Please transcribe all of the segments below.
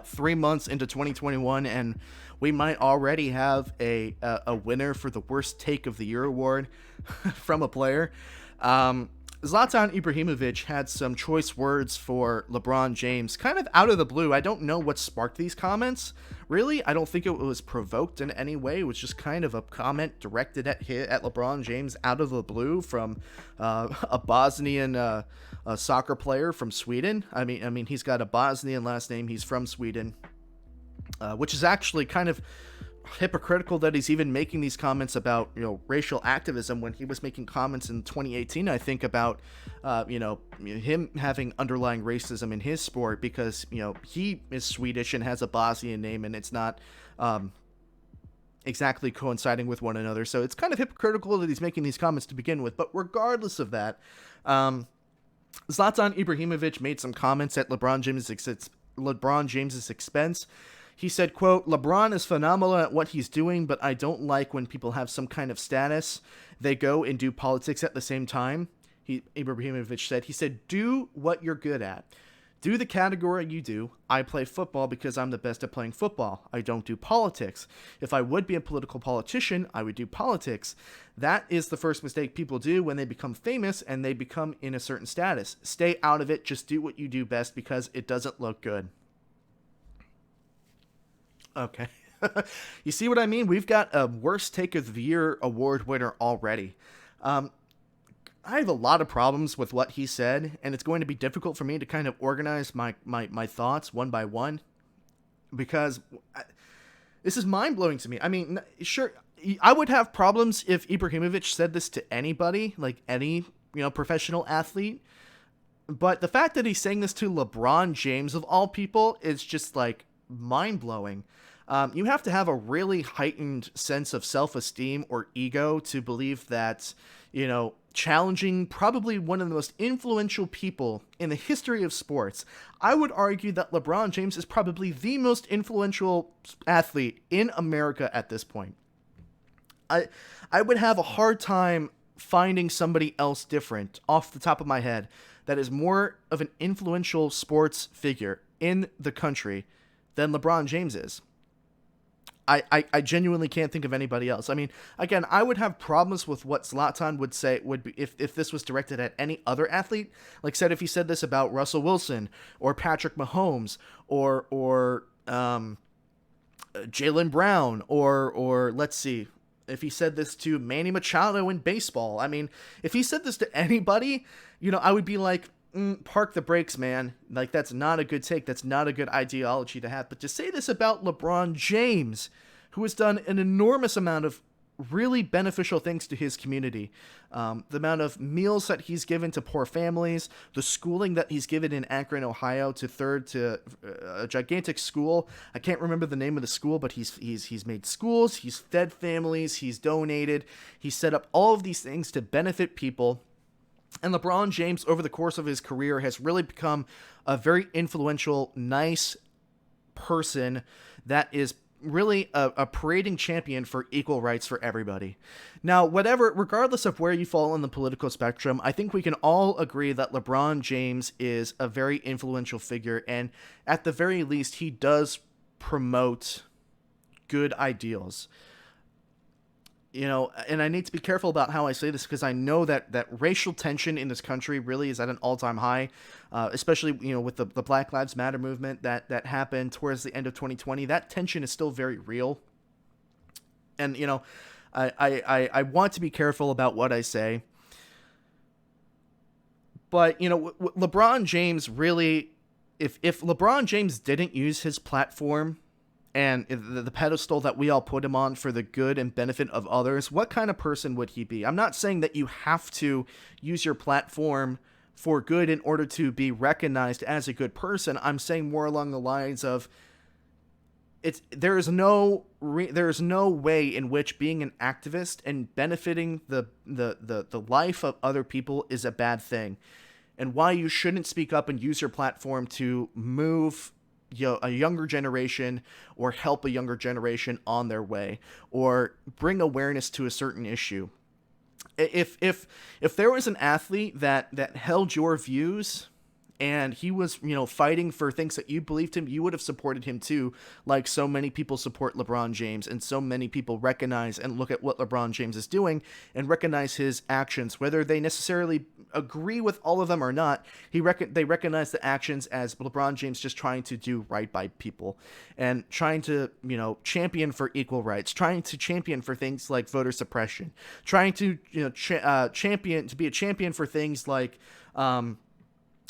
3 months into 2021, and we might already have a winner for the worst take of the year award from a player. Zlatan Ibrahimovic had some choice words for LeBron James, kind of out of the blue. I don't know what sparked these comments. Really, I don't think it was provoked in any way. It was just kind of a comment directed at LeBron James out of the blue from a Bosnian soccer player from Sweden. I mean, he's got a Bosnian last name. He's from Sweden, which is actually kind of hypocritical that he's even making these comments about racial activism when he was making comments in 2018, I think, about him having underlying racism in his sport because he is Swedish and has a Bosnian name, and it's not exactly coinciding with one another. So it's kind of hypocritical that he's making these comments to begin with. But regardless of that, Zlatan Ibrahimovic made some comments at LeBron James's expense. He said, quote, "LeBron is phenomenal at what he's doing, but I don't like when people have some kind of status. They go and do politics at the same time." Ibrahimovic said, "Do what you're good at. Do the category you do. I play football because I'm the best at playing football. I don't do politics. If I would be a political politician, I would do politics. That is the first mistake people do when they become famous and they become in a certain status. Stay out of it. Just do what you do best because it doesn't look good." Okay. You see what I mean? We've got a worst take of the year award winner already. I have a lot of problems with what he said, and it's going to be difficult for me to kind of organize my thoughts one by one because this is mind-blowing to me. I mean, sure, I would have problems if Ibrahimovic said this to anybody, like any, professional athlete. But the fact that he's saying this to LeBron James, of all people, is just, like, mind-blowing. You have to have a really heightened sense of self-esteem or ego to believe that, challenging probably one of the most influential people in the history of sports. I would argue that LeBron James is probably the most influential athlete in America at this point. I would have a hard time finding somebody else different off the top of my head that is more of an influential sports figure in the country than LeBron James is. I genuinely can't think of anybody else. I mean, again, I would have problems with what Zlatan would say would be if this was directed at any other athlete. Like said, if he said this about Russell Wilson or Patrick Mahomes or Jaylen Brown or let's see, if he said this to Manny Machado in baseball. I mean, if he said this to anybody, I would be like, park the brakes, man. Like, that's not a good take. That's not a good ideology to have. But to say this about LeBron James, who has done an enormous amount of really beneficial things to his community, the amount of meals that he's given to poor families, the schooling that he's given in Akron, Ohio, to a gigantic school. I can't remember the name of the school, but he's made schools, he's fed families, he's donated, he's set up all of these things to benefit people. And LeBron James, over the course of his career, has really become a very influential, nice person that is really a parading champion for equal rights for everybody. Now, regardless of where you fall on the political spectrum, I think we can all agree that LeBron James is a very influential figure, and at the very least, he does promote good ideals. And I need to be careful about how I say this because I know that racial tension in this country really is at an all-time high, especially, with the Black Lives Matter movement that happened towards the end of 2020. That tension is still very real. And, I want to be careful about what I say. But, LeBron James really, if LeBron James didn't use his platform and the pedestal that we all put him on for the good and benefit of others, what kind of person would he be? I'm not saying that you have to use your platform for good in order to be recognized as a good person. I'm saying more along the lines of there is no way in which being an activist and benefiting the life of other people is a bad thing, and why you shouldn't speak up and use your platform to move a younger generation or help a younger generation on their way or bring awareness to a certain issue. If there was an athlete that held your views and he was, fighting for things that you believed him, you would have supported him too, like so many people support LeBron James, and so many people recognize and look at what LeBron James is doing and recognize his actions, whether they necessarily agree with all of them or not. They recognize the actions as LeBron James just trying to do right by people and trying to, champion for equal rights, trying to champion for things like voter suppression, trying to, champion to be a champion for things like,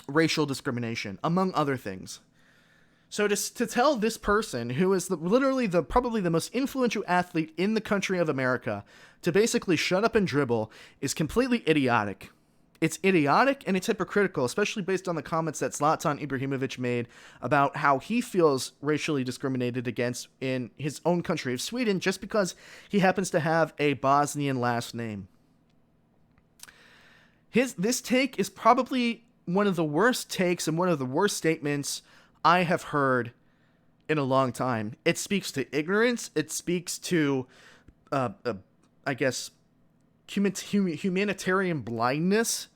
racial discrimination, among other things. So to tell this person, who is literally probably the most influential athlete in the country of America, to basically shut up and dribble is completely idiotic. It's idiotic and it's hypocritical, especially based on the comments that Zlatan Ibrahimovic made about how he feels racially discriminated against in his own country of Sweden just because he happens to have a Bosnian last name. This take is probably one of the worst takes and one of the worst statements I have heard in a long time. It speaks to ignorance. It speaks to, I guess, humanitarian blindness.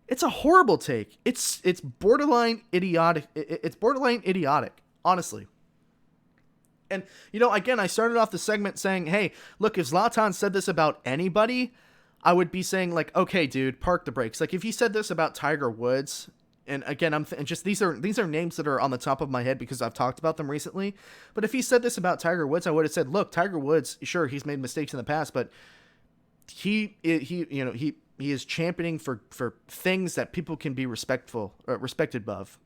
It's a horrible take. It's borderline idiotic. It's borderline idiotic, honestly. And, again, I started off the segment saying, hey, look, if Zlatan said this about anybody, I would be saying, like, okay, dude, park the brakes. Like, if he said this about Tiger Woods, and again, these are names that are on the top of my head because I've talked about them recently. But if he said this about Tiger Woods, I would have said, look, Tiger Woods, sure, he's made mistakes in the past, but he is championing for things that people can be respected of,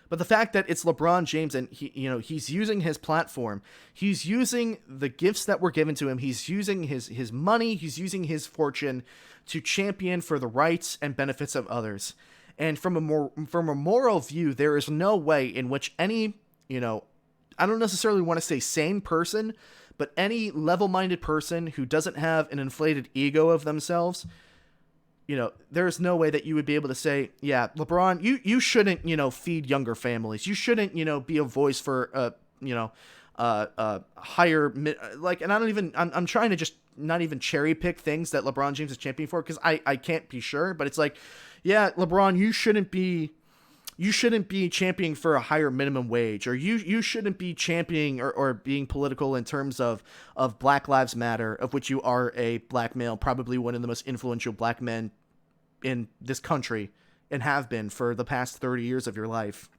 But the fact that it's LeBron James and he's using his platform, he's using the gifts that were given to him, he's using his money, he's using his fortune to champion for the rights and benefits of others. And from a moral view, there is no way in which any, I don't necessarily want to say sane person, but any level-minded person who doesn't have an inflated ego of themselves, there's no way that you would be able to say, yeah, LeBron, you shouldn't, feed younger families. You shouldn't, be a voice for, higher, and I'm trying to just not even cherry pick things that LeBron James is championing for, because I can't be sure, but it's like, yeah, LeBron, you shouldn't be championing for a higher minimum wage, or you shouldn't be championing or being political in terms of Black Lives Matter, of which you are a black male, probably one of the most influential black men in this country, and have been for the past 30 years of your life.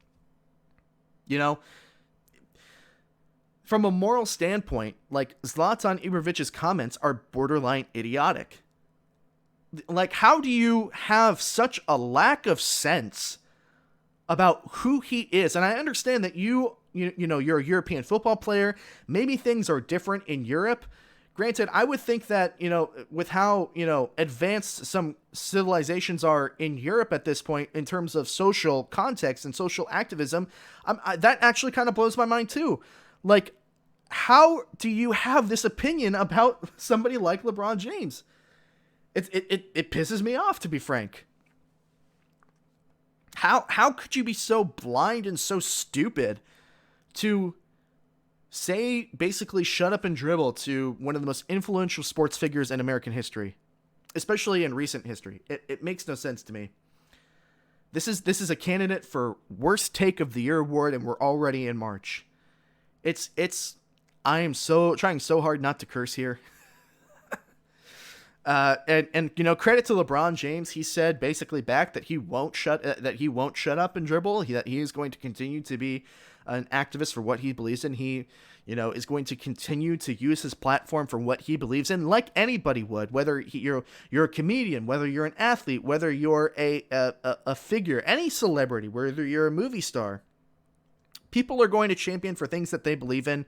From a moral standpoint, like, Zlatan Ibrahimovic's comments are borderline idiotic. Like, how do you have such a lack of sense about who he is? And I understand that you're a European football player. Maybe things are different in Europe. Granted, I would think that, with how, advanced some civilizations are in Europe at this point in terms of social context and social activism, that actually kind of blows my mind too. Like, how do you have this opinion about somebody like LeBron James? It pisses me off, to be frank. How could you be so blind and so stupid to say, basically, shut up and dribble to one of the most influential sports figures in American history, especially in recent history? It makes no sense to me. This is a candidate for worst take of the year award, and we're already in March. I am trying so hard not to curse here. And credit to LeBron James. He said basically back that he won't shut up and dribble. That he is going to continue to be an activist for what he believes in. He, is going to continue to use his platform for what he believes in, like anybody would. Whether you're a comedian, whether you're an athlete, whether you're a figure, any celebrity, whether you're a movie star, people are going to champion for things that they believe in.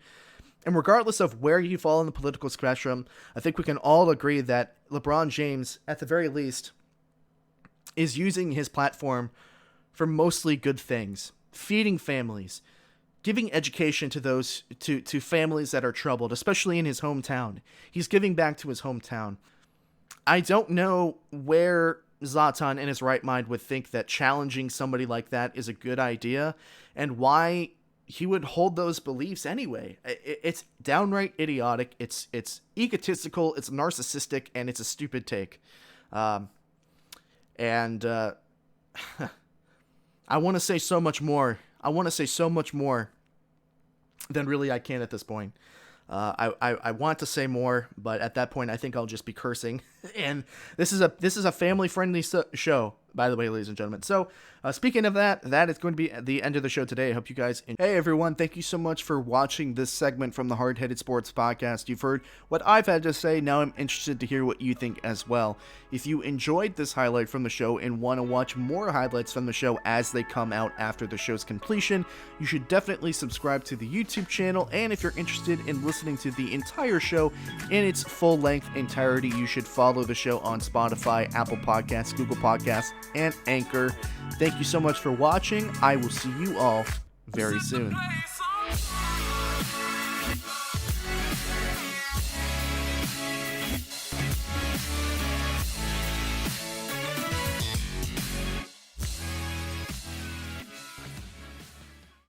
And regardless of where you fall in the political spectrum, I think we can all agree that LeBron James, at the very least, is using his platform for mostly good things. Feeding families, giving education to those to families that are troubled, especially in his hometown. He's giving back to his hometown. I don't know where Zlatan in his right mind would think that challenging somebody like that is a good idea, and why he would hold those beliefs anyway. It's downright idiotic. It's egotistical. It's narcissistic, and it's a stupid take. And I want to say so much more. I want to say so much more than really I can at this point. I want to say more, but at that point, I think I'll just be cursing. And this is a family friendly show, by the way, ladies and gentlemen. So, speaking of that, that is going to be the end of the show today. I hope you guys. Hey everyone, thank you so much for watching this segment from the Hard Headed Sports Podcast. You've heard what I've had to say. Now I'm interested to hear what you think as well. If you enjoyed this highlight from the show and want to watch more highlights from the show as they come out after the show's completion, you should definitely subscribe to the YouTube channel. And if you're interested in listening to the entire show in its full-length entirety, you should follow the show on Spotify, Apple Podcasts, Google Podcasts, and Anchor. Thank you so much for watching. I will see you all very soon.